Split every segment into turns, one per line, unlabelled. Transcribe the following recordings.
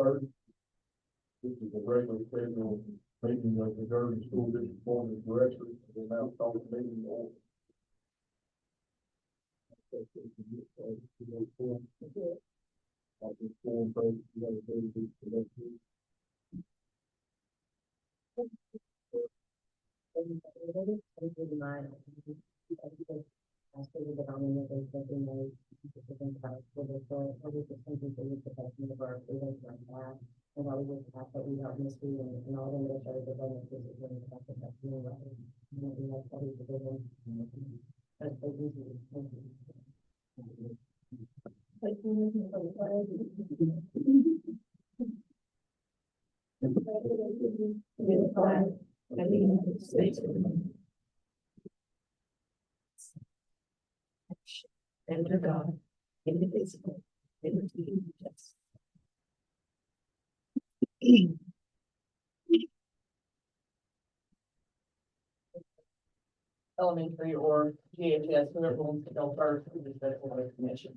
Third, this is a regular scheduled meeting of the Durban School District Board of Directors. The now called meeting order.
Under God, indivisible, liberty and justice.
Elementary or GHS, whoever wants to go first, to the special ed commission.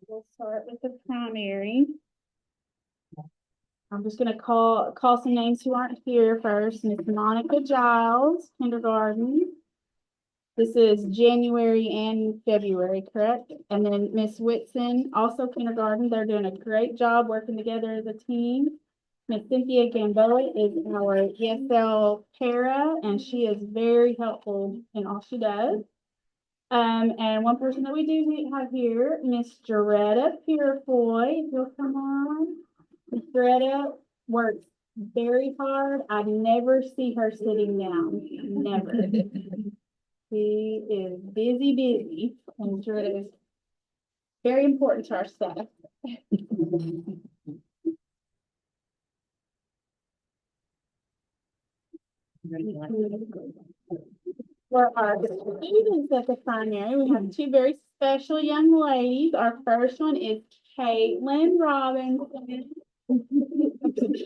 We'll start with the primary. I'm just gonna call some names who aren't here first. Miss Monica Giles, kindergarten. This is January and February, correct? And then Miss Whitson, also kindergarten. They're doing a great job working together as a team. Miss Cynthia Gamboa is our ESL para, and she is very helpful in all she does. And one person that we do have here, Miss Jaretta Purefoy, if you'll come on. Miss Jaretta works very hard. I never see her sitting down, never. She is busy, and Jaretta is very important to our staff. For our students at the primary, we have two very special young ladies. Our first one is Caitlin Robinson.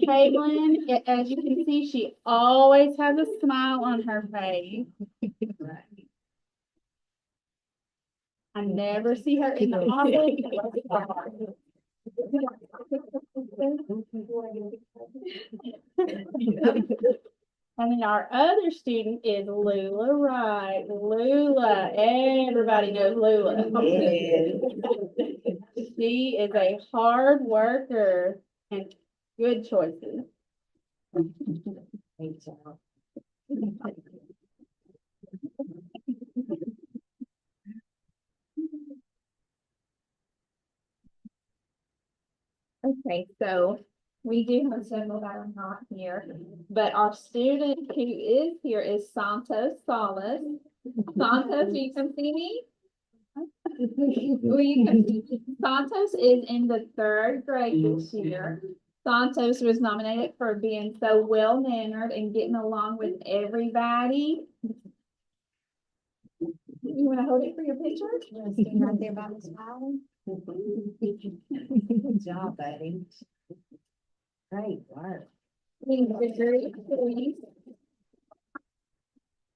Caitlin, as you can see, she always has a smile on her face. I never see her in the office. And then our other student is Lula Wright. Lula, everybody knows Lula. She is a hard worker and good choices. Okay, so we do have several that are not here, but our student who is here is Santos Salas. Santos, you can see me? Santos is in the 3rd grade this year. Santos was nominated for being so well-mannered and getting along with everybody. You want to hold it for your picture?
Right there by the smile. Good job, buddy. Great work.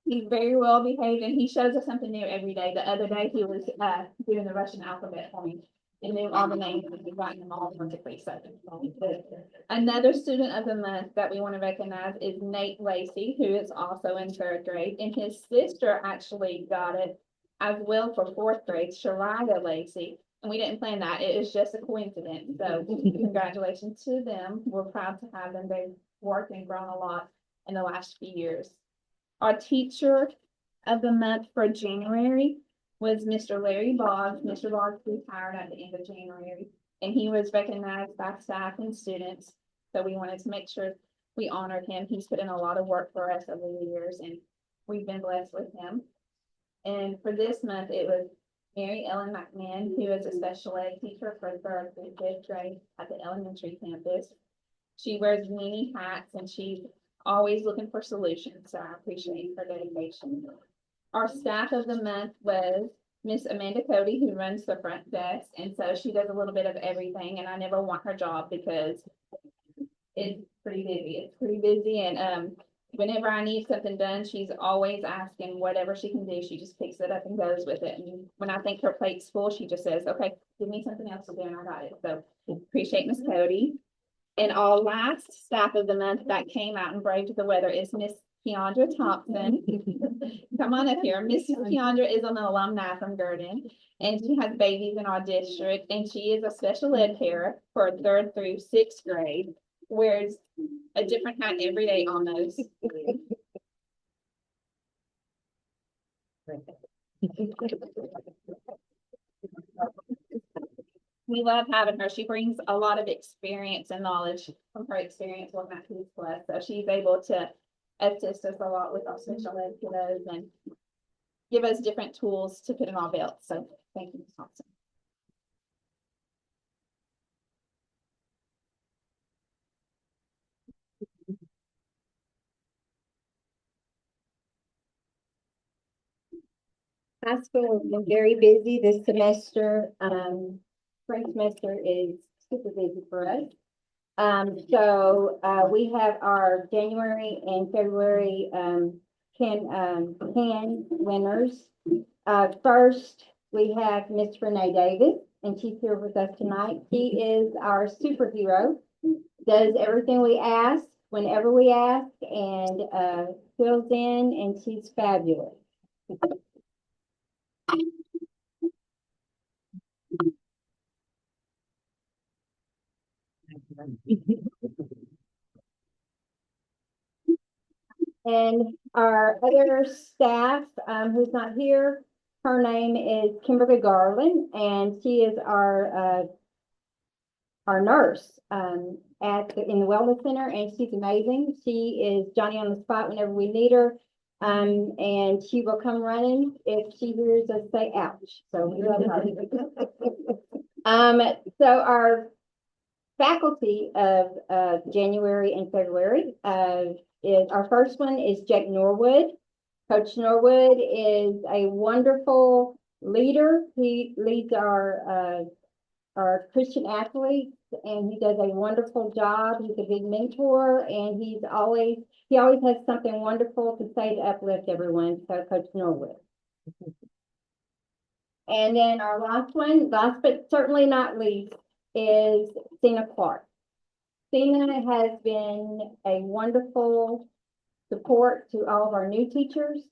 He's very well behaved, and he shows us something new every day. The other day he was doing the Russian alphabet for me and knew all the names and he's writing them all perfectly. So another student of the month that we want to recognize is Nate Lacey, who is also in 3rd grade, and his sister actually got it as well for 4th grade, Sharida Lacey. And we didn't plan that. It was just a coincidence. So congratulations to them. We're proud to have them. They've worked and grown a lot in the last few years. Our teacher of the month for January was Mr. Larry Boggs. Mr. Boggs retired at the end of January, and he was recognized by staff and students. So we wanted to make sure we honored him. He's put in a lot of work for us over the years, and we've been blessed with him. And for this month, it was Mary Ellen McMahon, who is a special ed teacher for 3rd through 5th grade at the elementary campus. She wears many hats, and she's always looking for solutions, so I appreciate her dedication. Our staff of the month was Miss Amanda Cody, who runs the front desk, and so she does a little bit of everything, and I never want her job because it's pretty busy. And whenever I need something done, she's always asking whatever she can do. She just picks it up and goes with it. And when I think her plate's full, she just says, okay, give me something else to do and I got it. So appreciate Miss Cody. And our last staff of the month that came out and braved the weather is Miss Keandra Thompson. Come on up here. Miss Keandra is an alumni from Gurdon, and she has babies in our district, and she is a special ed para for 3rd through 6th grade. Wears a different hat every day almost. We love having her. She brings a lot of experience and knowledge from her experience working at Peace Plus. So she's able to assist us a lot with our special ed kiddos and give us different tools to put in our belts. So thank you, Ms. Thompson.
High school has been very busy this semester. Spring semester is super busy for us. We have our January and February, can winners. First, we have Miss Renee Davis, and she's here with us tonight. She is our superhero, does everything we ask, whenever we ask, and, fills in, and she's fabulous. And our other staff, who's not here, her name is Kimberly Garland, and she is our nurse, in the wellness center, and she's amazing. She is Johnny on the spot whenever we need her. And she will come running if she hears us say ouch. So we love her. So our faculty of January and February is our first one is Jake Norwood. Coach Norwood is a wonderful leader. He leads our Christian athletes, and he does a wonderful job. He's a big mentor, and he always has something wonderful to say to uplift everyone. So Coach Norwood. And then our last one, last but certainly not least, is Cena Clark. Cena has been a wonderful support to all of our new teachers.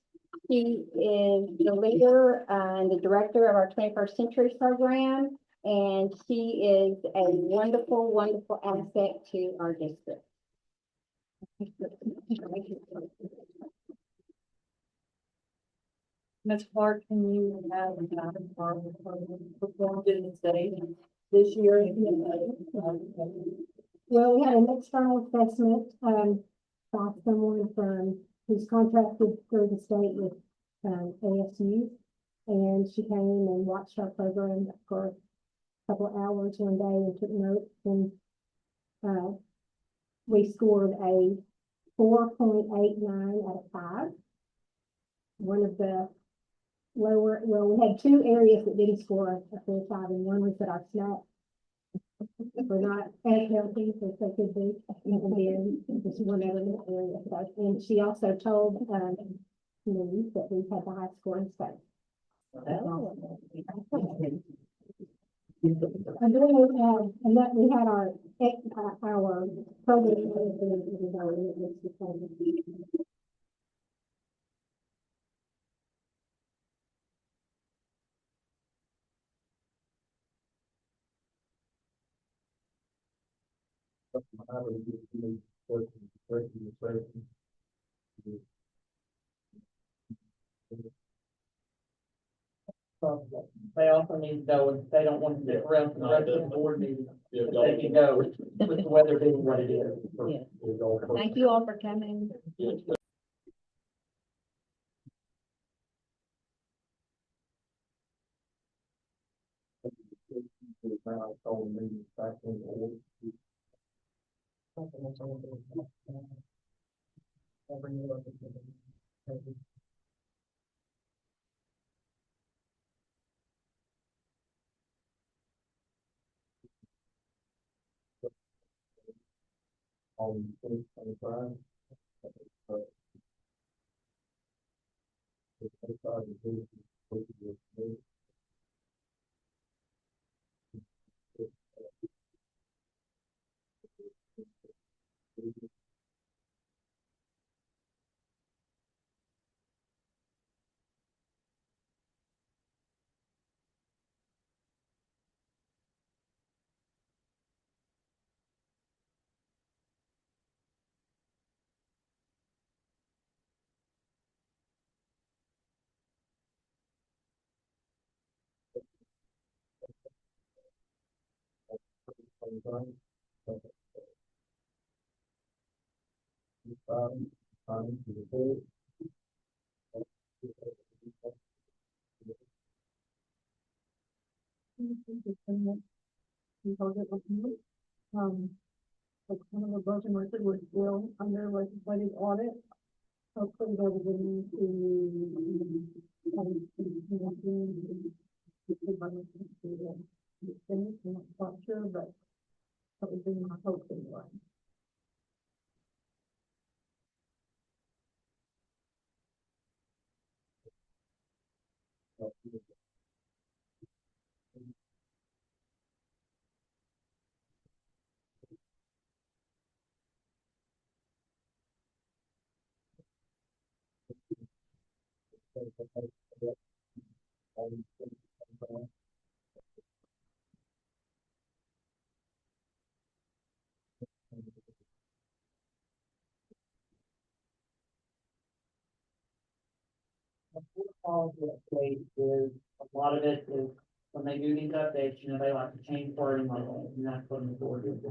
She is the leader and the director of our 21st Century program, and she is a wonderful, wonderful asset to our district.
Ms. Clark, can you have performed in the state this year?
Well, we had an external assessment, by someone from, who's contracted through the state with, ASU. And she came and watched our program for a couple of hours one day and took notes, and, we scored a 4.89 out of 5. One of the lower, well, we had 2 areas that didn't score a full 5, and one was that our snacks were not as healthy as they could be. And then just one other area. And she also told me that we had the high score in space. And then we had our program.
I would just be working, the safety.
They also need to go, if they don't want to stick around for the rest of the board meeting, they can go with the weather being what it is.
Thank you all for coming.
On 2025.
Like some of the broken record was still under legislative audit. Hopefully they'll begin I'm not sure, but that would be my hope anyway.
All the update is, a lot of it is, when they do these updates, you know, they like to change wording on it, and that's what the board is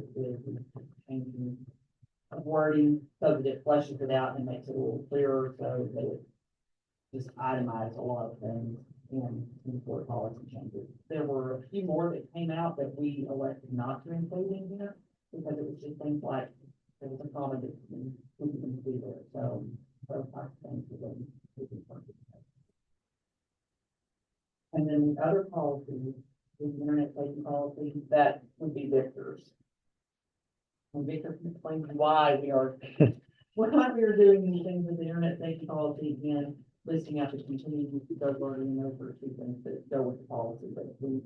changing of wording so that it fleshes it out and makes it a little clearer, so they would just itemize a lot of things in board policy changes. There were a few more that came out that we elected not to include in here, because it was just things like, there was a comment that we didn't see there, so those types of things we didn't. And then the other policy, is the internet safety policy, that would be Victor's. And Victor can explain why we are, why we are doing these things with the internet safety policy and listing out the continuing to go learning, and those are two things that go with the policy, but we.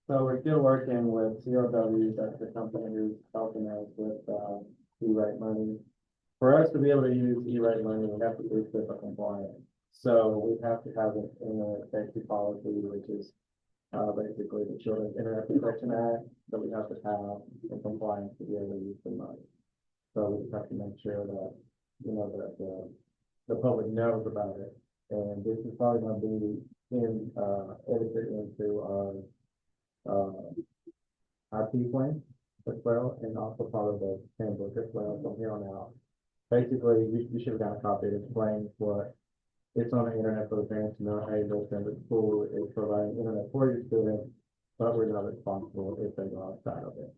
So we're still working with CRW, that's the company who's helping us with, E-rate money. For us to be able to use E-rate money, we have to be HIPAA compliant. So we have to have an internet safety policy, which is, basically the Children's Internet Protection Act, that we have to have in compliance to be able to use the money. So we just have to make sure that, you know, that the public knows about it. And this is probably gonna be edited into our, IP plan as well, and also part of the handbook as well from here on out. Basically, you should have got a copy. It explains what it's on the internet for the parents to know, hey, listen, the school is providing internet for your students, but we're not responsible if they go outside of it.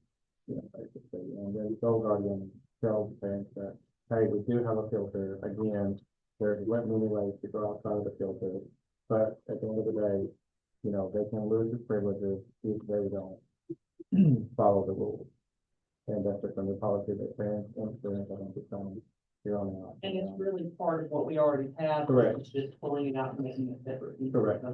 You know, basically, and then Gold Guardian tells the parents that, hey, we do have a filter. Again, there's many ways to go outside of the filter, but at the end of the day, you know, they can lose their privileges if they don't follow the rules. And that's just under policy that parents and students are going to become here on out.
And it's really part of what we already have.
Correct.
It's just pulling it out and making it separate.
Correct.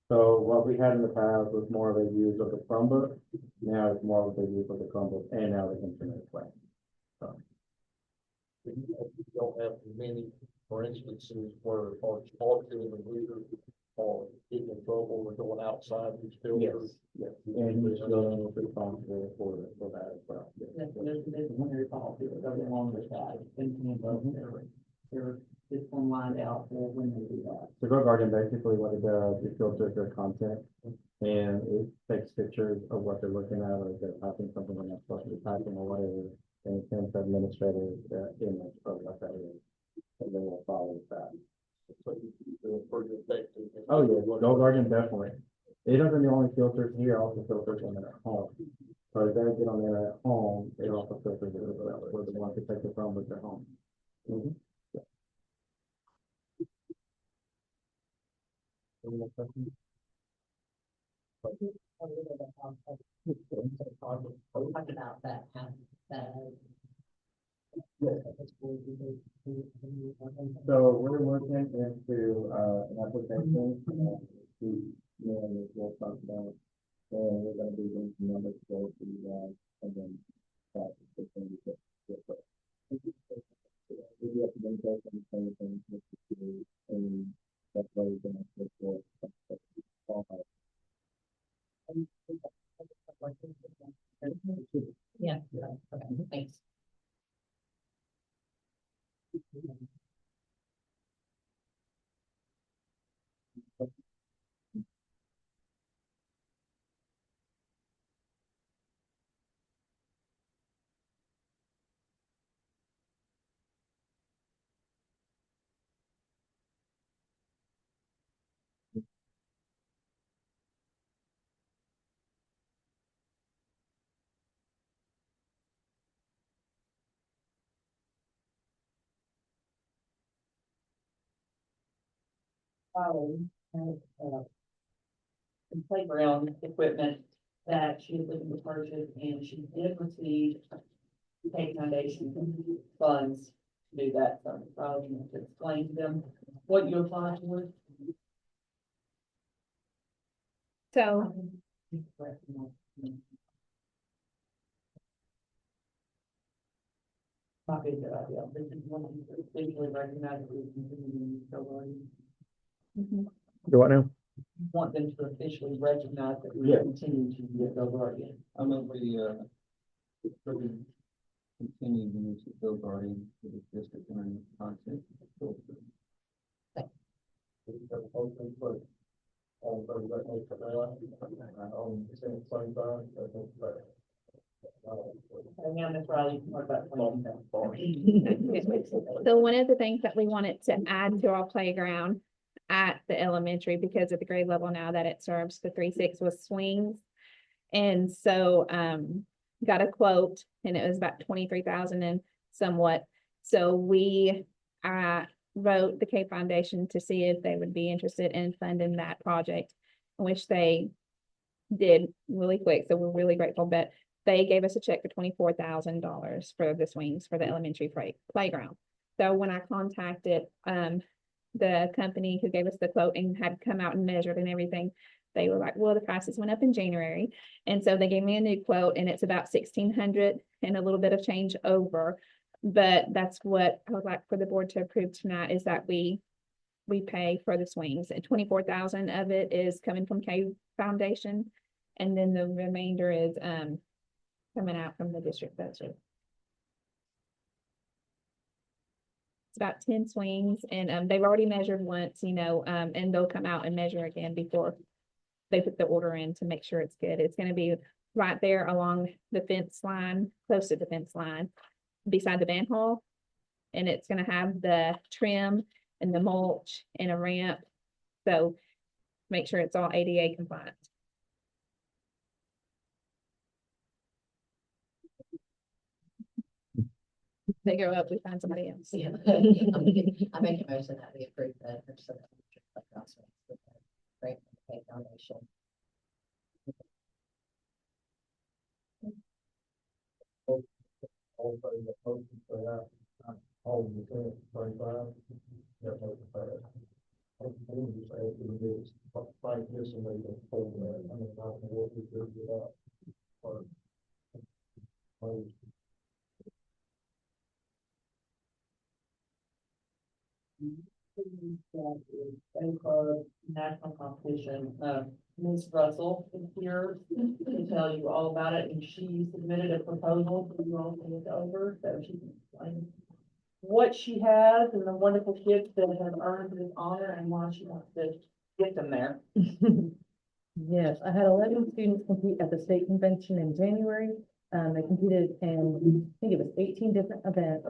So what we had in the past was more of a use of the Chromebook. Now it's more of a use of the Chromebook and now the internet plan.
You don't have many, for instances, where autism and leaders are getting in trouble or going outside these filters.
Yes, and the children will be responsible for that as well. Yes.
There's a plenary policy that goes along with that. It's one lined out for when they do that.
So Go Guardian, basically what it does, it filters their content and it takes pictures of what they're looking at, or if they're typing something they're not supposed to be typing or whatever, and it sends the administrators image of what that is, and then we'll follow that.
So it's pretty effective.
Oh, yeah, Go Guardian definitely. It doesn't only filters here, also filters them at home. So if they get on there at home, it also filters it as well, for the ones that take the phone with their home. Mhm. Any more questions?
Talk about that
So we're looking into, an application, to, this will talk about, and we're gonna be doing some numbers to go through that, and then. That is the thing that- We do have to make those and same things with the community, and that's why we're gonna look for.
Yeah. Okay, thanks. Some playground equipment that she was looking to purchase, and she did receive Pay Foundation funds to do that, so I probably need to explain to them what you applied for.
So
Might be a good idea, this is one of the visually recognized as continuing program.
Do what now?
Want them to officially recognize that we
Yeah.
continue to be a guardian.
I know we, continue to use the Bill Guardian for the district and content. All those that make it now, on the same time, I think that.
And yeah, Ms. Riley, you can talk about.
So one of the things that we wanted to add to our playground at the elementary, because at the grade level now that it serves the 3-6 was swings. And so, got a quote and it was about 23,000 and somewhat. So we, wrote the K Foundation to see if they would be interested in funding that project, which they did really quick. So we're really grateful, but they gave us a check for $24,000 for the swings for the elementary playground. So when I contacted the company who gave us the quote and had come out and measured and everything, they were like, well, the prices went up in January. And so they gave me a new quote and it's about 1,600 and a little bit of change over. But that's what I would like for the board to approve tonight, is that we pay for the swings, and 24,000 of it is coming from K Foundation. And then the remainder is coming out from the district budget. It's about 10 swings, and they've already measured once, and they'll come out and measure again before they put the order in to make sure it's good. It's gonna be right there along the fence line, close to the fence line, beside the band hall. And it's gonna have the trim and the mulch and a ramp. So make sure it's all ADA compliant. They grow up, we find somebody else.
Yeah. I make a motion that we approve the purchase of the electric playground swings with the grant from the Pay Foundation.
Also, the motion for that, all the things, 25. Yeah, motion passed. I think just add to the list, like this and they can hold that, I mean, I don't know what we do with that. Or-
National competition, Ms. Russell is here to tell you all about it, and she submitted a proposal for you all to look over, so she can explain what she has and the wonderful kids that have earned this honor and why she wants to get them there.
Yes, I had 11 students compete at the state convention in January. They competed in, I think it was 18 different events.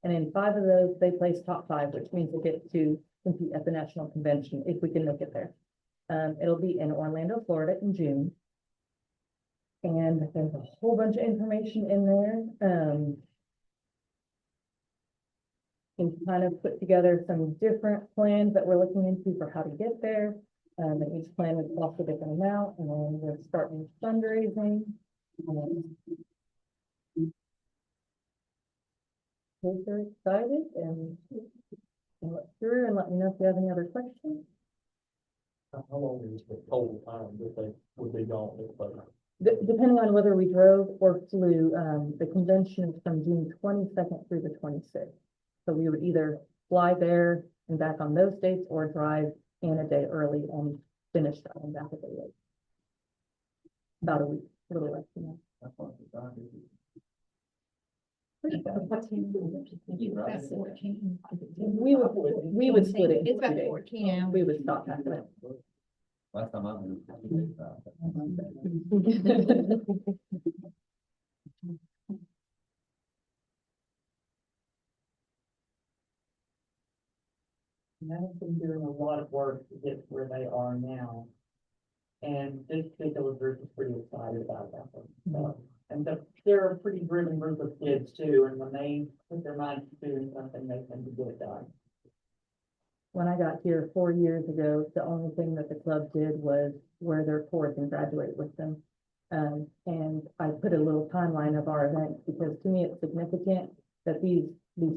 And in 5 of those, they placed top 5, which means they get to compete at the national convention if we can make it there. It'll be in Orlando, Florida in June. And there's a whole bunch of information in there. And kind of put together some different plans that we're looking into for how to get there. And each plan would cost a different amount, and then we're starting fundraising. case they're excited and look through and let me know if you have any other questions.
How long is the total time that they would be gone if they?
Depending on whether we drove or flew, the convention is from June 22nd through the 26th. So we would either fly there and back on those dates or drive in a day early and finish that one back a day late. About a week, a little less than that. We would split it.
It's about
into 2 days.
14 hours.
We would stop after that.
Last time I moved.
And I've been doing a lot of work to get where they are now. And this particular group is pretty excited about that one. So, and they're a pretty driven group of kids too, and when they put their mind to doing something, they tend to get it done.
When I got here 4 years ago, the only thing that the club did was wear their fourth and graduate with them. And I put a little timeline of our events because to me it's significant that these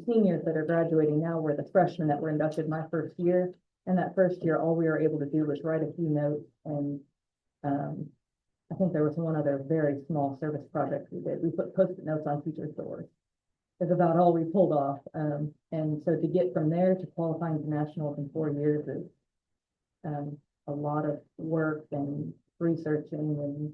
seniors that are graduating now were the freshmen that were inducted my first year. And that first year, all we were able to do was write a few notes and I think there was one other very small service project we did. We put Post-it notes on teachers' doors. It's about all we pulled off. And so to get from there to qualifying to nationals in 4 years is a lot of work and researching and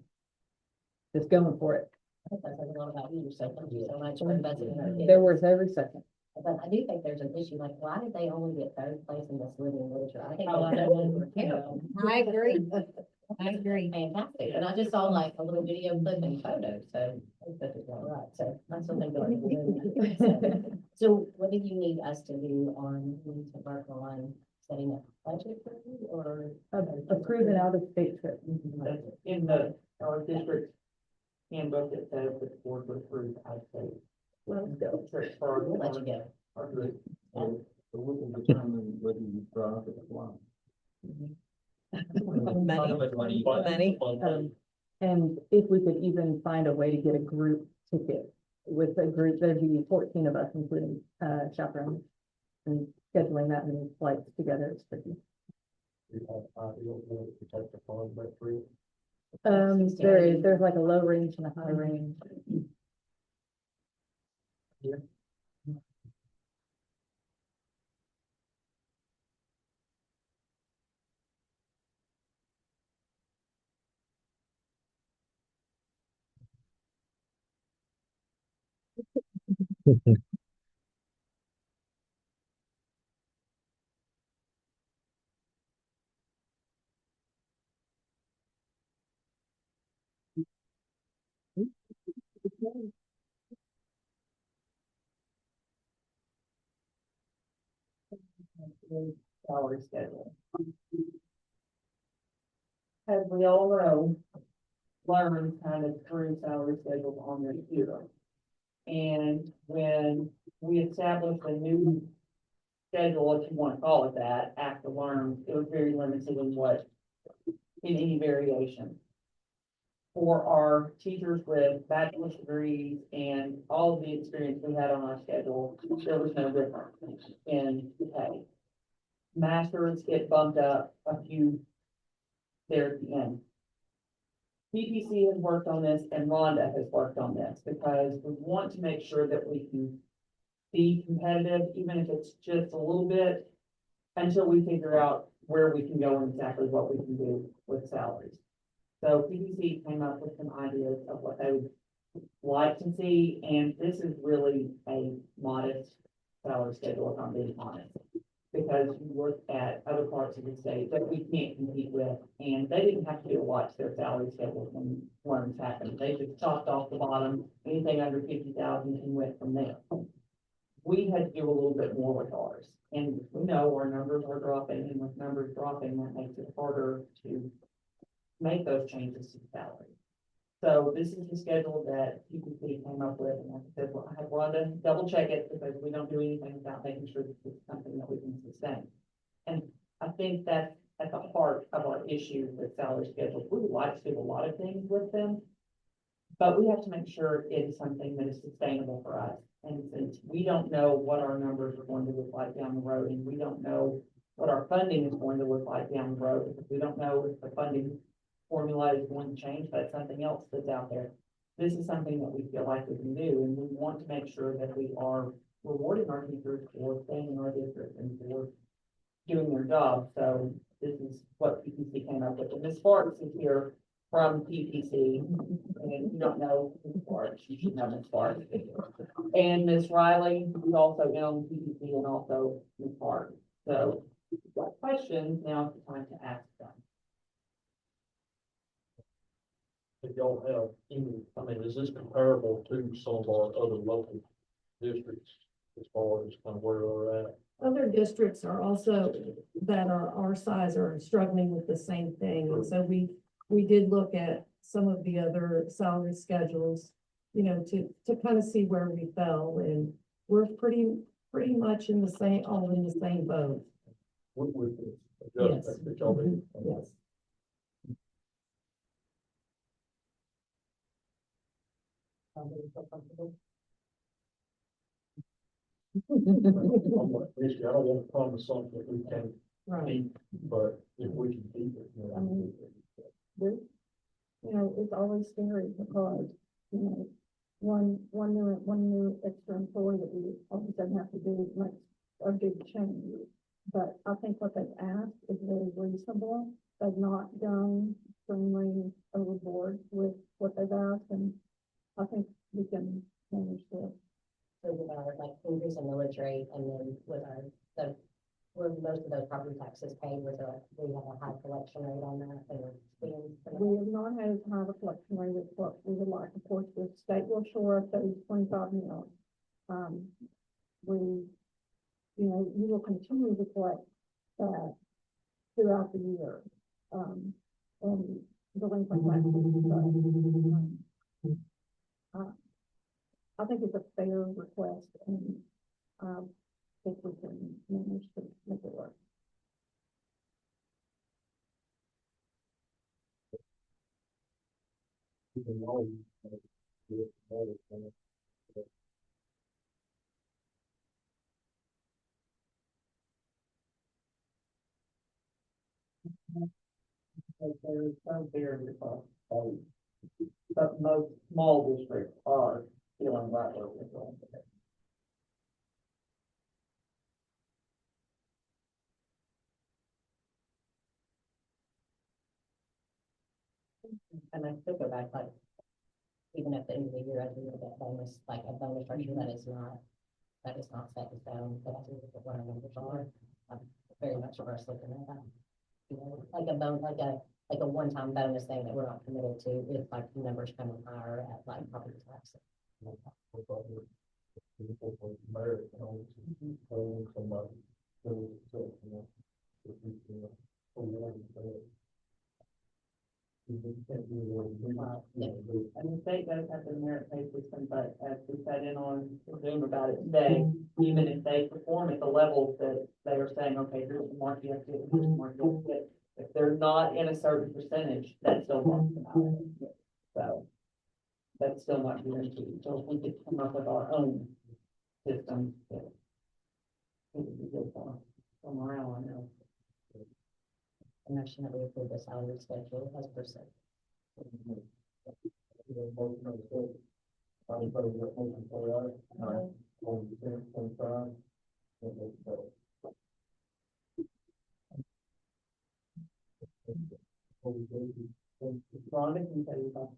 just going for it.
I think that says a lot about you, so thank you so much for investing in our kids.
They're worth every second.
But I do think there's an issue, like, why did they only get third place in this living literature? I think
Oh, I
they
know.
were terrible.
I agree. I agree.
Fantastic, and I just saw like a little video clip and photo, so I think that is all right, so that's what they're doing. So what do you need us to do on, we need to work on setting up budget for you, or?
Approve an out-of-state trip.
In our district handbook, it says that the board would approve, I'd say,
Let's go.
trips for
We'll let you go.
our group.
So we can determine whether you drive or fly.
Money. And if we could even find a way to get a group ticket with a group, there'd be 14 of us, including chaperones. And scheduling that many flights together is tricky. There's like a low range and a high range.
Salary schedule. As we all know, Learn kind of threw salary schedules on their computer. And when we established a new schedule, if you want to call it that, after Learn, it was very limited in any variation. For our teachers with bachelor's degrees and all of the experience we had on our schedule, there was no difference in pay. Masters get bumped up a few there at the end. PPC has worked on this and Rhonda has worked on this because we want to make sure that we can be competitive, even if it's just a little bit, until we figure out where we can go and exactly what we can do with salaries. So PPC came up with some ideas of what they would like to see, and this is really a modest salary schedule, if I'm being honest. Because you look at other parts of the state that we can't compete with, and they didn't have to do a lot to their salary schedule when Learns happened. They just chopped off the bottom, anything under 50,000 and went from there. We had to do a little bit more with ours, and we know our numbers are dropping, and with numbers dropping, that makes it harder to make those changes to the salary. So this is the schedule that PPC came up with, and like I said, I have Rhonda double check it because we don't do anything without making sure that it's something that we can sustain. And I think that's at the heart of our issue with salary schedules. We would like to do a lot of things with them, but we have to make sure it is something that is sustainable for us And since we don't know what our numbers are going to look like down the road, and we don't know what our funding is going to look like down the road, if we don't know if the funding formula is going to change, that's something else that's out there. This is something that we feel like we can do, and we want to make sure that we are rewarding our teachers for staying in our district and for doing their job. So this is what PPC came up with. And Ms. Sparks is here from PPC. And if you don't know Ms. Sparks, you should know Ms. Sparks. And Ms. Riley, who's also in on PPC, and also Ms. Sparks. So if you've got questions, now is the time to ask them.
If y'all have any, I mean, is this comparable to some of our other local districts as far as kind of where we're at?
Other districts are also, that are our size, are struggling with the same thing, and so we did look at some of the other salary schedules, you know, to kind of see where we fell, and we're pretty much in the same, all in the same boat.
With the
Yes.
adjustments that y'all did?
Yes.
Somebody feel comfortable?
I'm like, basically, I don't want to promise something that we can't
Right.
meet, but if we can keep it, you know.
This, you know, it's always scary because, you know, one new extra employee that we all of a sudden have to do makes a big change. But I think what they've asked is very reasonable. They've not gone extremely overboard with what they've asked, and I think we can manage this.
So with our like increase in millage rate and then with our, the, where most of those property taxes paid, was a, we have a high collection rate on that and
We have not had as high of a collection rate as what we would like. Of course, the state will shore up those 25 mil. We, you know, you will continue to collect that throughout the year. And delinquent taxes. I think it's a fair request, and I think we can manage to make it work.
We can always, do it better,
There's some barrier across, but most small districts are feeling right where we're going.
And I could go back, like, even at the end of the year, I do get bonus, like a bonus structure that is not set in stone, but I do look at what our numbers are. I'm very much averse looking at that. You know, like a one-time bonus thing that we're not committed to, if like the numbers come in higher at like property taxes.
Married, you know, hold somebody, so, you know, if we can,
And the state does have the merit pay system, but as we sat in on Zoom about it today, even if they perform at the levels that they are saying, okay, here's the mark you have to get, here's the mark you have to get. If they're not in a certain percentage, that's still marked out. So that's still not guaranteed. So if we could come up with our own system, that it would be good for morale, I know.
I motion that we approve the salary schedule as per se.
Rhonda can tell you about.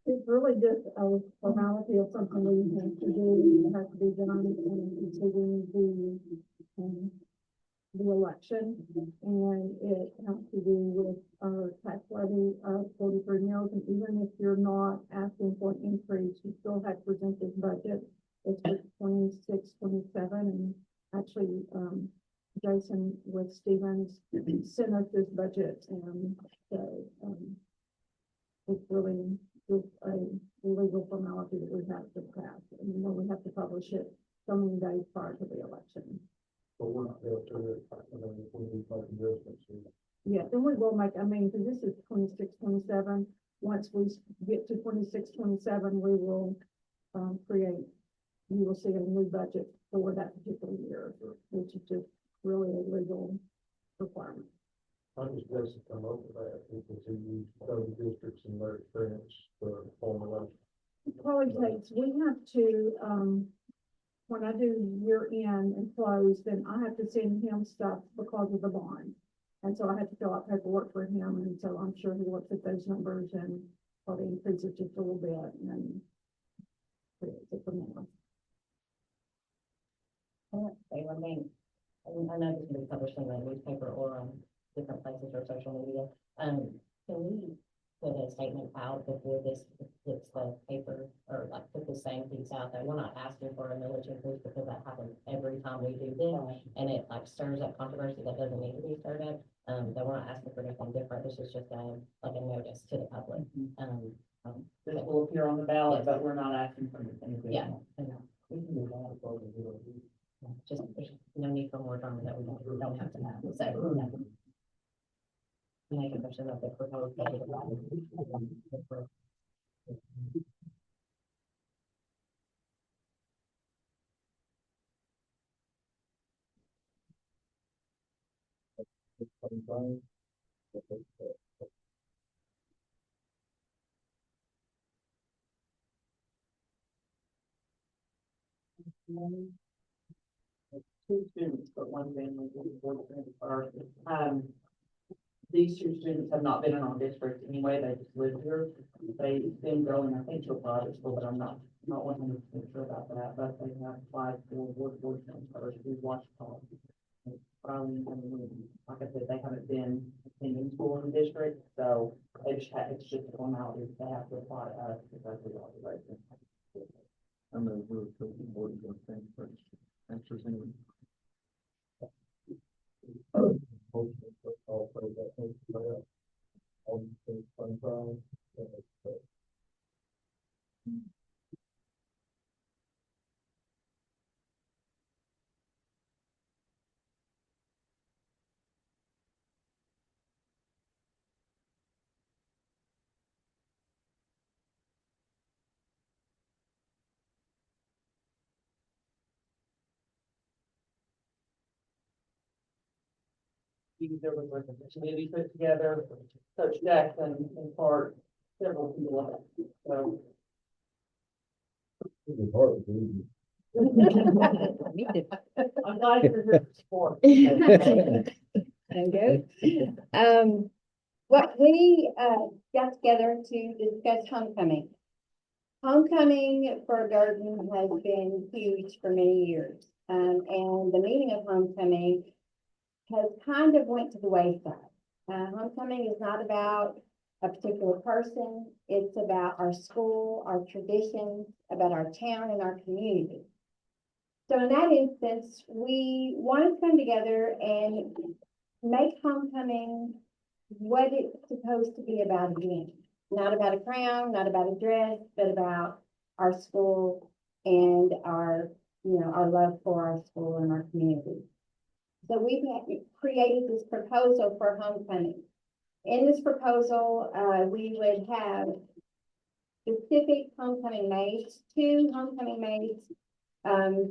It's really just a formality of something we have to do, it has to be done, and considering the election, and it has to do with our tax levy of 43 mils, and even if you're not asking for an increase, you still have to present this budget. It's for 26, 27, and actually, Jason with Stevens sent us this budget, and so, it's really just a legal formality that we have to pass, and you know, we have to publish it so many days prior to the election.
But we're not able to, I mean, if we need to make adjustments.
Yeah, and we will make, I mean, 'cause this is 26, 27. once we get to 26, 27, we will, create, you will see a new budget for that particular year, which is just really a legal requirement.
I just guess to come up with that, because he used other districts and their experience for formulation.
It probably takes, we have to, when I do year end and close, then I have to send him stuff because of the bond. And so I have to fill out paperwork for him, and so I'm sure he looks at those numbers and probably increases just a little bit, and then creates it from there.
They remain, I know this can be published in the newspaper or on different places or social media. Can we put a statement out before this hits the paper, or like put the same piece out there? We're not asking for a millage increase because that happens every time we do this, and it like stirs up controversy that doesn't need to be stirred up. That we're not asking for anything different. This is just like a notice to the public.
This will appear on the ballot, but we're not asking for anything.
Yeah.
additional. We can do that. As well as we do.
Just, there's no need for more drama that we don't have to have, so. Make a motion of the proposed budget.
Two students, but one family is board member. These two students have not been in our district anyway, they just live here. They've been going, I think, to a private school, but I'm not 100% sure about that, but they have applied for board transfers to Washington. Like I said, they haven't been attending school in the district, so they just have, it's just a formality, they have to apply to us because we are the resident.
I'm gonna move to the board of things first. Answers any.
Motion to put all three of that thing together. On the 25,
There was like a committee put together, Coach Jackson in part, several people, so.
it's hard to do.
Me too.
I'm glad you're here to support.
And go. What we, got together to discuss homecoming. Homecoming for Garden has been huge for many years. And the meaning of homecoming has kind of went to the wayside. Homecoming is not about a particular person. It's about our school, our traditions, about our town and our community. So in that instance, we wanted to come together and make homecoming what it's supposed to be about again. Not about a crown, not about a dress, but about our school and our, our love for our school and our community. So we've created this proposal for homecoming. In this proposal, we would have specific homecoming maids, 2 homecoming maids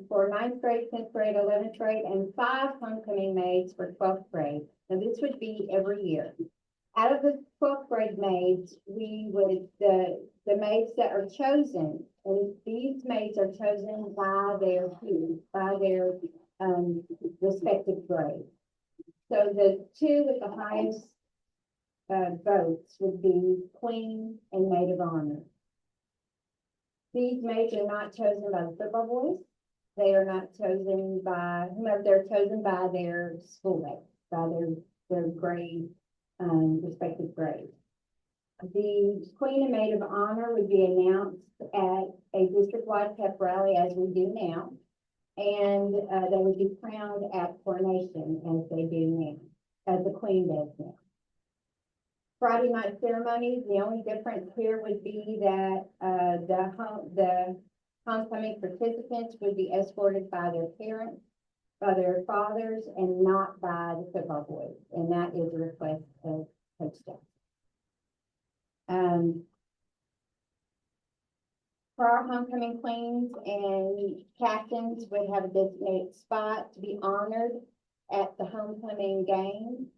for 9th grade, 10th grade, 11th grade, and 5 homecoming maids for 12th grade. Now this would be every year. Out of the 12th grade maids, we would, the maids that are chosen, and these maids are chosen by their peers, by their respective grade. So the 2 with the highest votes would be Queen and Maid of Honor. These maids are not chosen by the football boys. They are not chosen by whomever, they're chosen by their schoolmates, by their grade, respective grade. The Queen and Maid of Honor would be announced at a district-wide pep rally as we do now. And they would be crowned at coronation as they do now, as the Queen does now. Friday night ceremonies, the only difference here would be that the homecoming participants would be escorted by their parents, by their fathers, and not by the football boys. And that is a request of Coach Jackson. For our homecoming queens and captains would have a designated spot to be honored at the homecoming game.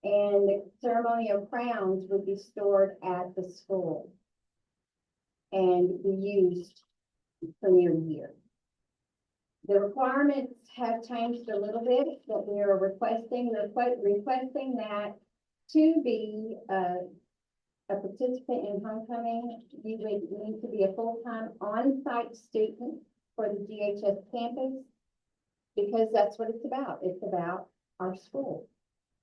And the ceremonial crowns would be stored at the school and be used for near year. The requirements have changed a little bit that we are requesting that to be a participant in homecoming, you would need to be a full-time on-site student for the GHS campus, because that's what it's about. It's about our school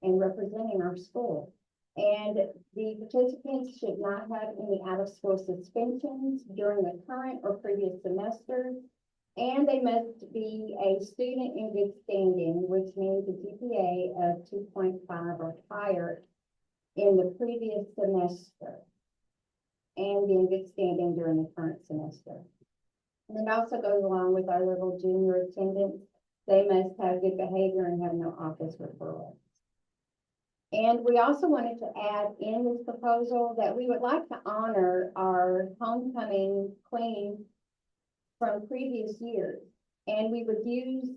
and representing our school. And the participants should not have any out-of-school suspensions during the current or previous semester. And they must be a student in good standing, which means a GPA of 2.5 or higher in the previous semester, and be in good standing during the current semester. And it also goes along with our little junior attendants. They must have good behavior and have no office referrals. And we also wanted to add in this proposal that we would like to honor our homecoming queen from previous years. And we would use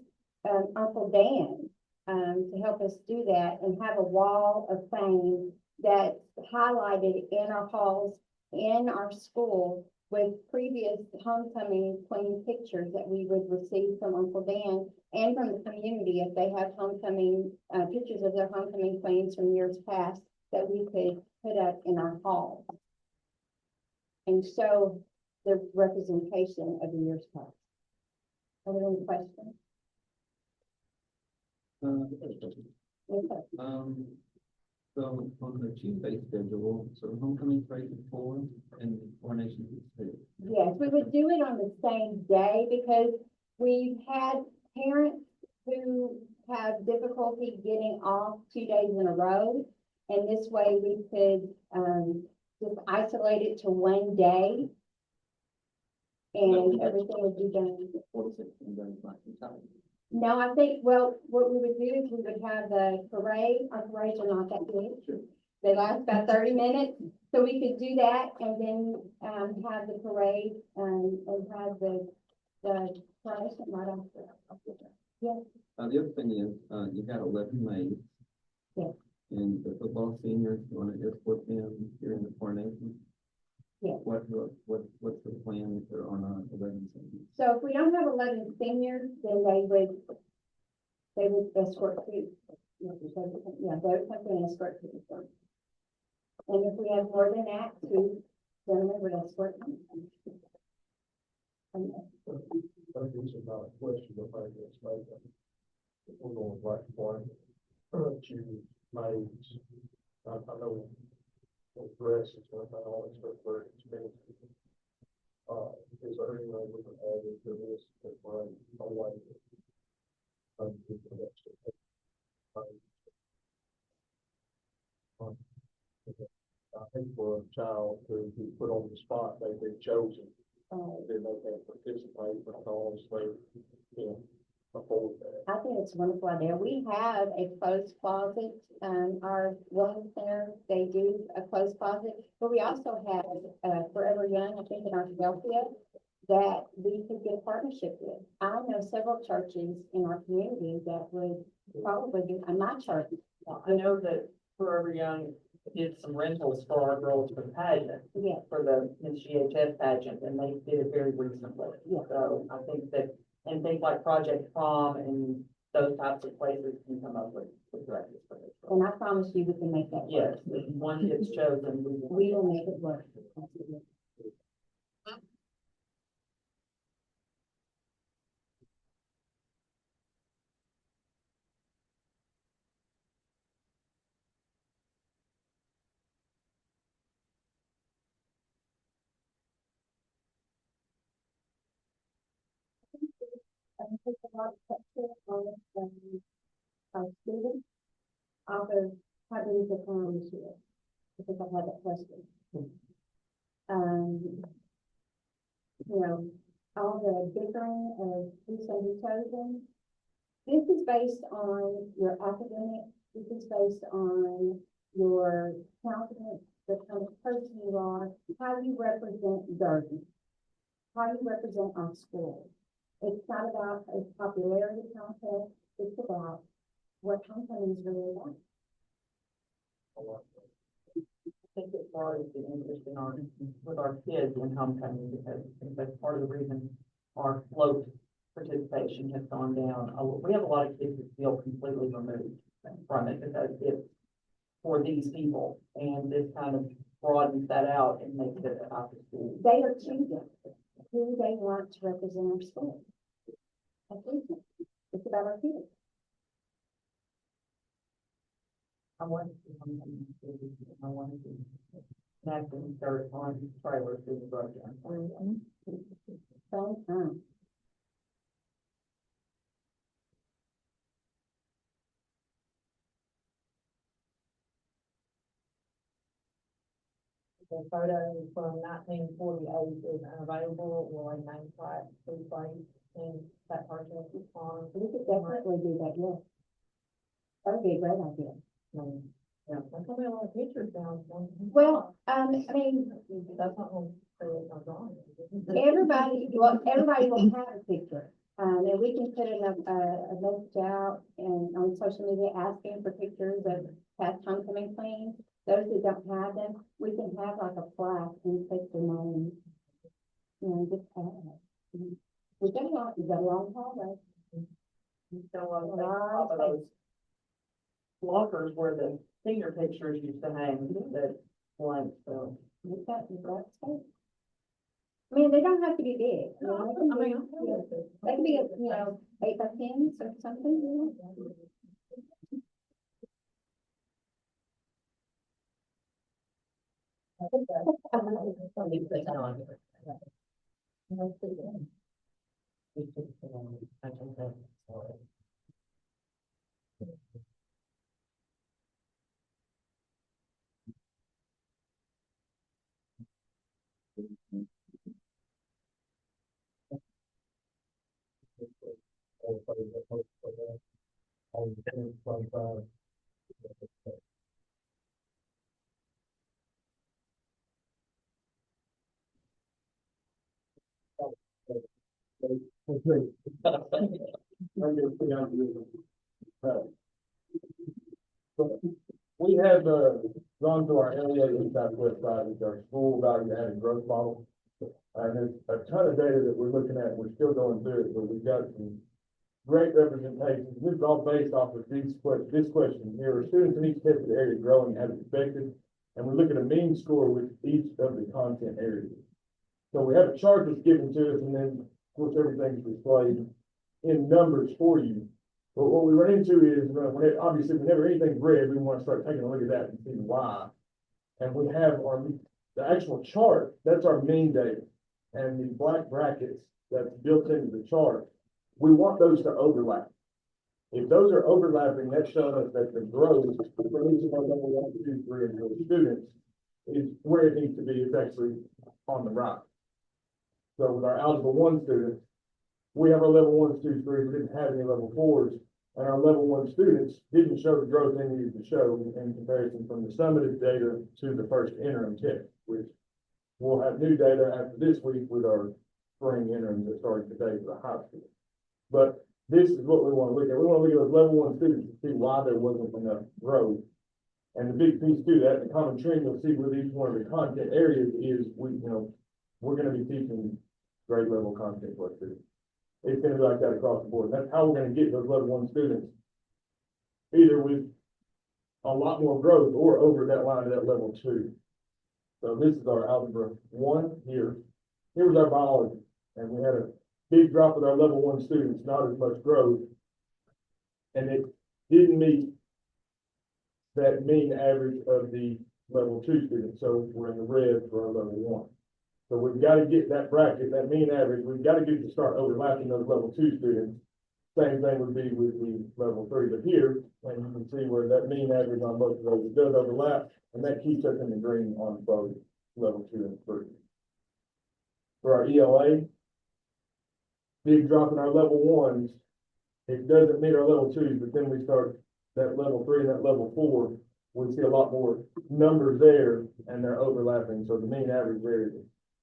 Uncle Dan to help us do that, and have a wall of fame that's highlighted in our halls, in our school, with previous homecoming queen pictures that we would receive from Uncle Dan and from the community if they have homecoming pictures of their homecoming queens from years past that we could put up in our hall and show the representation of the years past. Are there any questions?
Okay. So on the Tuesday schedule, so homecoming parade is 4 and coronation is 2.
Yes, we would do it on the same day because we've had parents who have difficulty getting off 2 days in a row. And this way we could just isolate it to one day. And everything would be done.
4 to 6 and then it's not in time.
No, I think, well, what we would do is we would have the parade. Our parades are not that big. They last about 30 minutes. So we could do that and then have the parade and have the coronation right after. Yeah.
The other thing is, you got 11 maids.
Yeah.
And the football seniors, you want to escort them during the coronation?
Yeah.
What's the plan if there are not 11 seniors?
So if we don't have 11 seniors, then they would escort to, yeah, they would come to an escort to the front. And if we have more than that, 2 gentlemen would escort them.
I think it's not a question of maybe it's made. If we're going black and white, choose maids. I know what dresses, what they all expect very expensive. Is there any way we can add it to this that we're away? I think for a child to be put on the spot, they've been chosen. Then they can participate because they can afford that.
I think it's a wonderful idea. We have a closed closet, our wellness center, they do a closed closet, but we also have, Forever Young, I think in our Philadelphia, that we could get a partnership with. I know several churches in our community that would probably do, my church.
I know that Forever Young did some rentals for our girls for the pageant,
Yeah,
for the GHS pageant, and they did it very reasonably.
Yeah.
So I think that, and things like Project Prom and those types of places can come up with directors for this.
and I promise you we can make that
Yes,
work.
if one gets chosen,
We will make it work. I think there's a lot of pressure on our students off of having to come this year, because I've had that question. You know, all the bickering of who's going to be chosen. This is based on your academic, this is based on your confidence the kind of person you are, how you represent Durban, how you represent our school. It's not about a popularity contest, it's about what homecoming is really like.
I think it's always been interest in our, with our kids in homecoming, because I think that's part of the reason our float participation has gone down. We have a lot of kids that feel completely removed from it because it's for these people, and this kind of broadens that out and makes it about the school.
They are choosing who they want to represent our school. I think it's about our kids.
I want to see homecoming, I want to see Maxine start on trailers through the road.
So,
The photo from 1948 is unavailable, will a name plaque be placed in that person's honor?
we could definitely do that, yes. That would be a great idea.
Yeah, there's gonna be a lot of pictures down.
Well, I mean,
That's not gonna say it's not drawing.
everybody will have a picture. And we can put a message out and on social media asking for pictures of past homecoming queens. Those that don't have them, we can have like a plaque and take their name. You know, just add it. We've got a lot, we've got a long hallway.
So, top of those lockers where the senior pictures used to hang, that blank, so.
We've got space. I mean, they don't have to be big. You know, they can be, you know, 8 by 10 or something, you know.
Something click on.
On 10, 25. We have, gone to our LEA Inside website, which our school value added growth model. And there's a ton of data that we're looking at, we're still going through it, but we've got some great representation. This is all based off of this question here, are students in each tested area growing as expected? And we look at a mean score with each of the content areas. So we have a chart that's given to us, and then, of course, everything's displayed in numbers for you. But what we run into is, obviously, whenever anything's red, we want to start taking a look at that and see why. And we have the actual chart, that's our mean data. And the black brackets that's built into the chart, we want those to overlap. If those are overlapping, that shows us that the growth for each of our level 1, 2, 3, and 4 students is where it needs to be. It's actually on the right. So with our Algebra 1 students, we have our level 1, 2, 3, we didn't have any level 4s, and our level 1 students didn't show the growth they needed to show in comparison from the summative data to the first interim test, which we'll have new data after this week with our spring interim that started today for the high school. But this is what we want to look at. We want to look at those level 1 students to see why there wasn't enough growth. And the big piece to that, the common trend you'll see with each one of the content areas is we're going to be teaching grade level content for our students. It's going to be like that across the board. That's how we're going to get those level 1 students, either with a lot more growth or over that line to that level 2. So this is our Algebra 1 here. Here was our biology, and we had a big drop with our level 1 students, not as much growth, and it didn't meet that mean average of the level 2 students. So we're in the red for our level 1. So we've got to get that bracket, that mean average, we've got to get to start overlapping those level 2 students. Same thing would be with the level 3, but here, and you can see where that mean average on both of those, it does overlap, and that keeps us in the green on both level 2 and 3. For our ELA, big drop in our level 1s, it doesn't meet our level 2s, but then we start that level 3 and that level 4, we see a lot more numbers there and they're overlapping, so the mean average varies.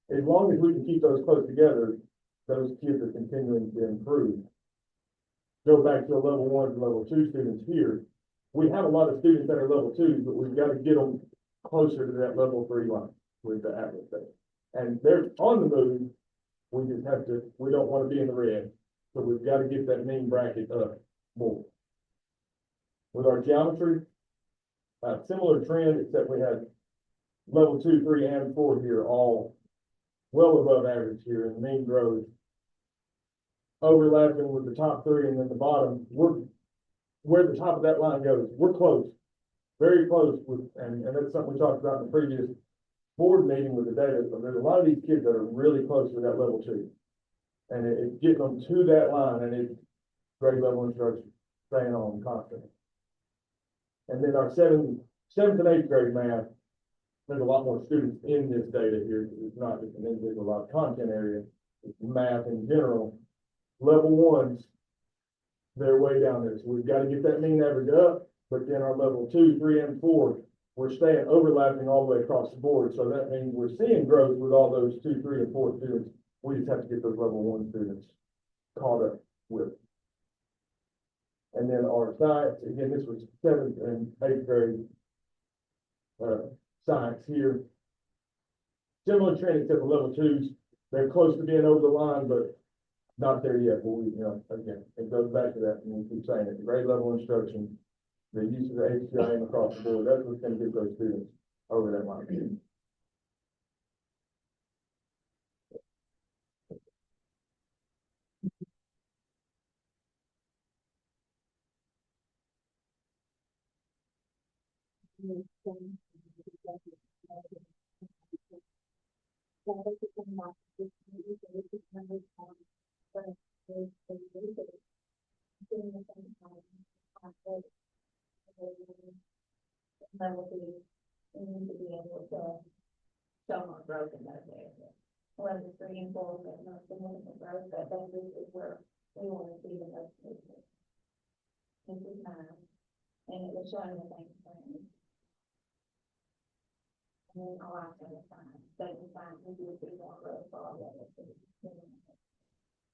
As long as we can keep those close together, those kids are continuing to improve. Go back to level 1 to level 2 students here. We have a lot of students that are level 2s, but we've got to get them closer to that level 3 line with the Atlas data. And they're on the move. We just have to, we don't want to be in the red. So we've got to get that mean bracket up more. With our geometry, similar trend, except we had level 2, 3, and 4 here, all well above average here, and the mean growth overlapping with the top 3, and then the bottom, where the top of that line goes, we're close, very close with, and that's something we talked about in the previous board meeting with the data. So there's a lot of these kids that are really close to that level 2. And it's getting them to that line, and it's grade level instruction, staying on constantly. And then our seventh and eighth grade math, there's a lot more students in this data here. It's not just an individual lot content area, it's math in general. Level 1s, they're way down there. So we've got to get that mean average up, but then our level 2, 3, and 4, we're staying overlapping all the way across the board. So that means we're seeing growth with all those 2, 3, and 4 students. We just have to get those level 1 students caught up with. And then our science, again, this was 7th and 8th grade science here. Similar trend except for level 2s. They're close to being over the line, but not there yet. But we, again, it goes back to that, and we keep saying it. Grade level instruction, the use of the HCIM across the board, that's what's going to get those students over that line.
We need to be able to show more growth in those areas. Level 3 and 4, but not significant growth, but that is where we want to see the most movement. This is 9, and it was showing the same thing. And then I'll ask them to find, we do see more growth for all of it.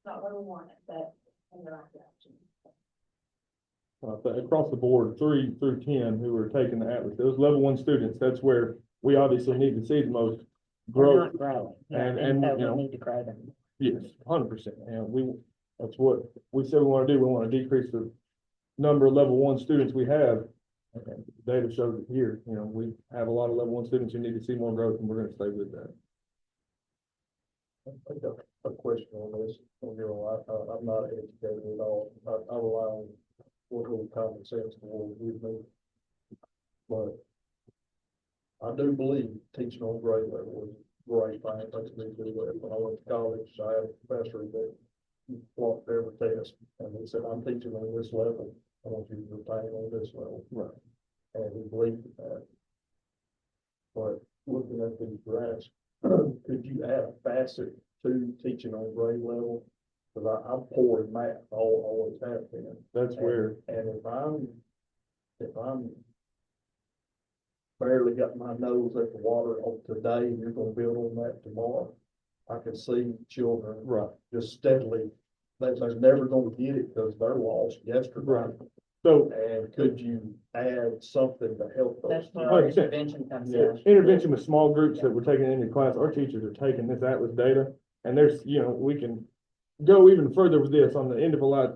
Not what we wanted, but in the right direction.
Across the board, 3 through 10 who are taking the Atlas, those level 1 students, that's where we obviously need to see the most growth.
Growing.
And
so
you
we
know,
need to grow them.
Yes, 100%. And that's what we said we want to do. We want to decrease the number of level 1 students we have. And the data shows it here. We have a lot of level 1 students who need to see more growth, and we're going to stay with that. I got a question on this. I'm not educated at all. I rely on what little common sense the world gives me. But I do believe teaching on grade level is great. I think we do that. When I went to college, I had a professor that flopped every test, and he said, "I'm teaching on this level. I want you to retain on this level." Right. And he believed in that. But looking at these graphs, could you add a facet to teaching on grade level? Because I'm poor in math, always have been. That's where. And if I'm barely got my nose at the water on today, and you're gonna build on that tomorrow, I can see children just steadily, they're never gonna get it because they're lost yesterday. Right. So, and could you add something to help those?
That's where our intervention comes in.
Intervention with small groups that we're taking into class, our teachers are taking this Atlas data, and there's, we can go even further with this on the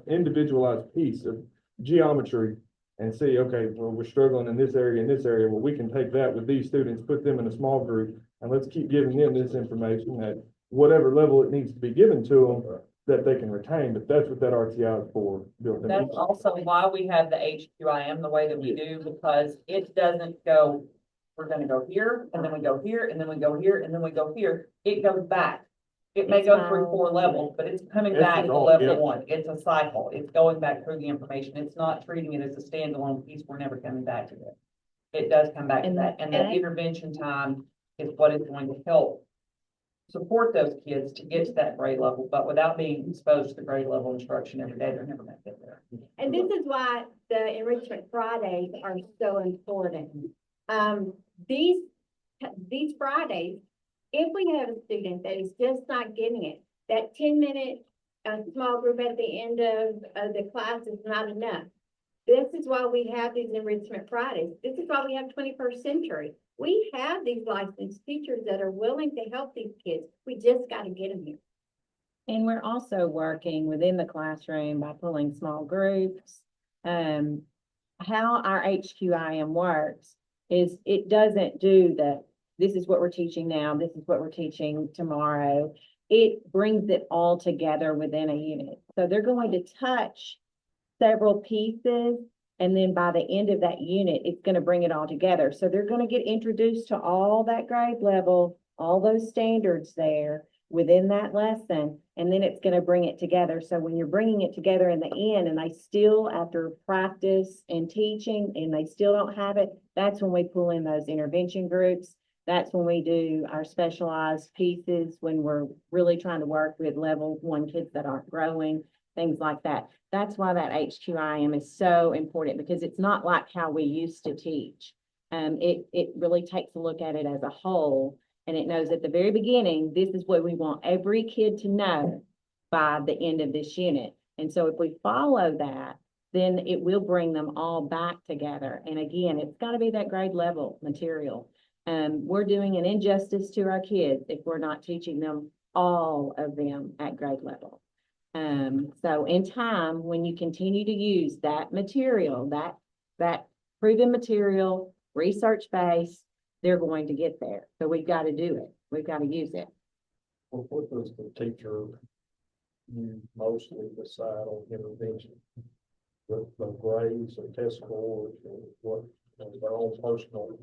individualized piece of geometry and see, okay, well, we're struggling in this area, well, we can take that with these students, put them in a small group, and let's keep giving them this information at whatever level it needs to be given to them that they can retain, but that's what that RTI is for. Built in.
That's also why we have the HQIM the way that we do, because it doesn't go, we're gonna go here, and then we go here, and then we go here, and then we go here. It goes back. It may go through 4 levels, but it's coming back to level 1. It's a cycle. It's going back through the information. It's not treating it as a standalone piece. We're never coming back to it. It does come back to that. And that intervention time is what is going to help support those kids to get to that grade level, but without being exposed to the grade level instruction every day, they're never gonna get there.
And this is why the Enrichment Fridays are so important. These Fridays, if we have a student that is just not getting it, that 10-minute small group at the end of the class is not enough. This is why we have these Enrichment Fridays. This is why we have 21st Century. We have these licensed teachers that are willing to help these kids. We just got to get them here.
And we're also working within the classroom by pulling small groups. How our HQIM works is it doesn't do this is what we're teaching now, this is what we're teaching tomorrow. It brings it all together within a unit. So they're going to touch several pieces, and then by the end of that unit, it's going to bring it all together. So they're going to get introduced to all that grade level, all those standards there within that lesson, and then it's going to bring it together. So when you're bringing it together in the end, and they still, after practice and teaching, and they still don't have it, that's when we pull in those intervention groups. That's when we do our specialized pieces, when we're really trying to work with level 1 kids that aren't growing, things like that. That's why that HQIM is so important, because it's not like how we used to teach. It really takes a look at it as a whole, and it knows at the very beginning, this is what we want every kid to know by the end of this unit. And so if we follow that, then it will bring them all back together. And again, it's got to be that grade level material. We're doing an injustice to our kids if we're not teaching them all of them at grade level. So in time, when you continue to use that material, that proven material, research-based, they're going to get there. So we've got to do it. We've got to use it.
What does the teacher use mostly decide on intervention? The grades or test scores, or what, their own personal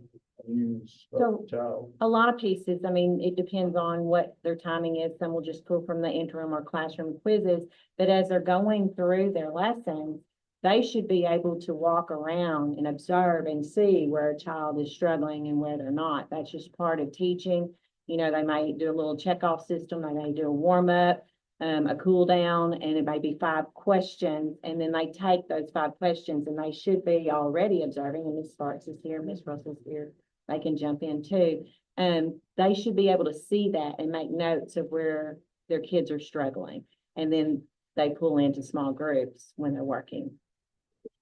use of
So-
the child?
A lot of pieces, I mean, it depends on what their timing is. Some will just pull from the interim or classroom quizzes, but as they're going through their lessons, they should be able to walk around and observe and see where a child is struggling and where they're not. That's just part of teaching. You know, they might do a little checkoff system, they may do a warm up, a cool down, and it may be 5 questions, and then they take those 5 questions, and they should be already observing, and Ms. Sparks is here, Ms. Russell's here, they can jump in too. They should be able to see that and make notes of where their kids are struggling. And then they pull into small groups when they're working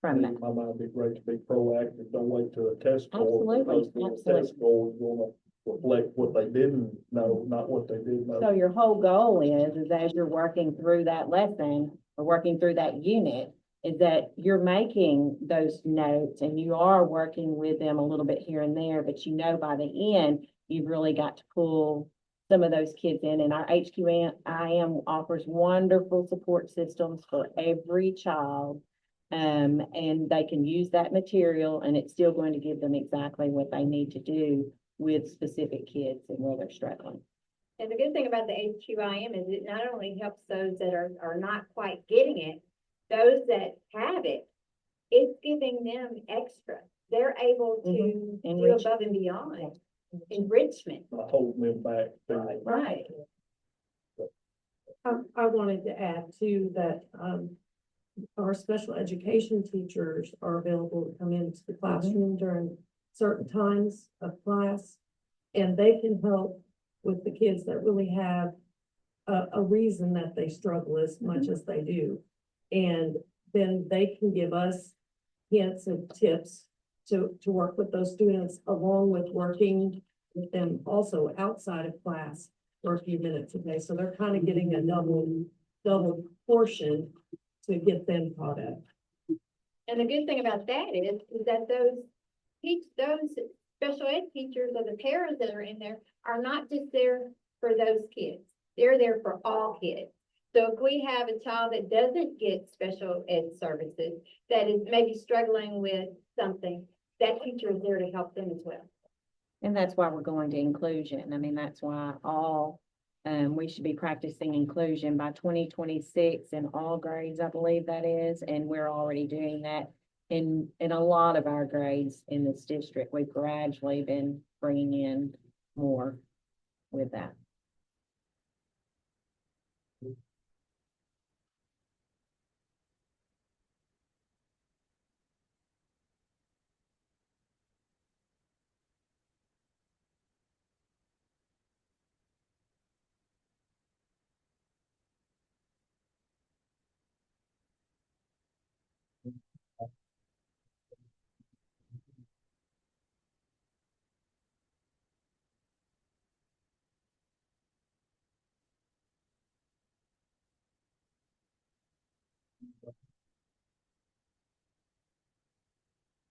from that.
My mind, it'd be great to be proactive, don't wait till a test score.
Absolutely,
because the
absolutely.
Test score is gonna reflect what they didn't know, not what they did know.
So your whole goal is as you're working through that lesson or working through that unit, is that you're making those notes and you are working with them a little bit here and there, but you know, by the end, you've really got to pull some of those kids in. And our HQIM offers wonderful support systems for every child. And they can use that material, and it's still going to give them exactly what they need to do with specific kids and where they're struggling.
And the good thing about the HQIM is it not only helps those that are not quite getting it, those that have it, it's giving them extra. They're able to do
Enrich.
above and beyond enrichment.
Not holding them back.
Right.
I wanted to add too that, our special education teachers are available to come into the classroom during certain times of class. And they can help with the kids that really have a reason that they struggle as much as they do. And then they can give us hints and tips to work with those students, along with working with them also outside of class for a few minutes a day. So they're kind of getting a double portion to get them caught up.
And the good thing about that is that those special ed teachers or the paras that are in there are not just there for those kids. They're there for all kids. So if we have a child that doesn't get special ed services, that is maybe struggling with something, that teacher is there to help them as well.
And that's why we're going to inclusion. I mean, that's why we should be practicing inclusion by 2026 in all grades, I believe that is, and we're already doing that in a lot of our grades in this district. We've gradually been bringing in more with that.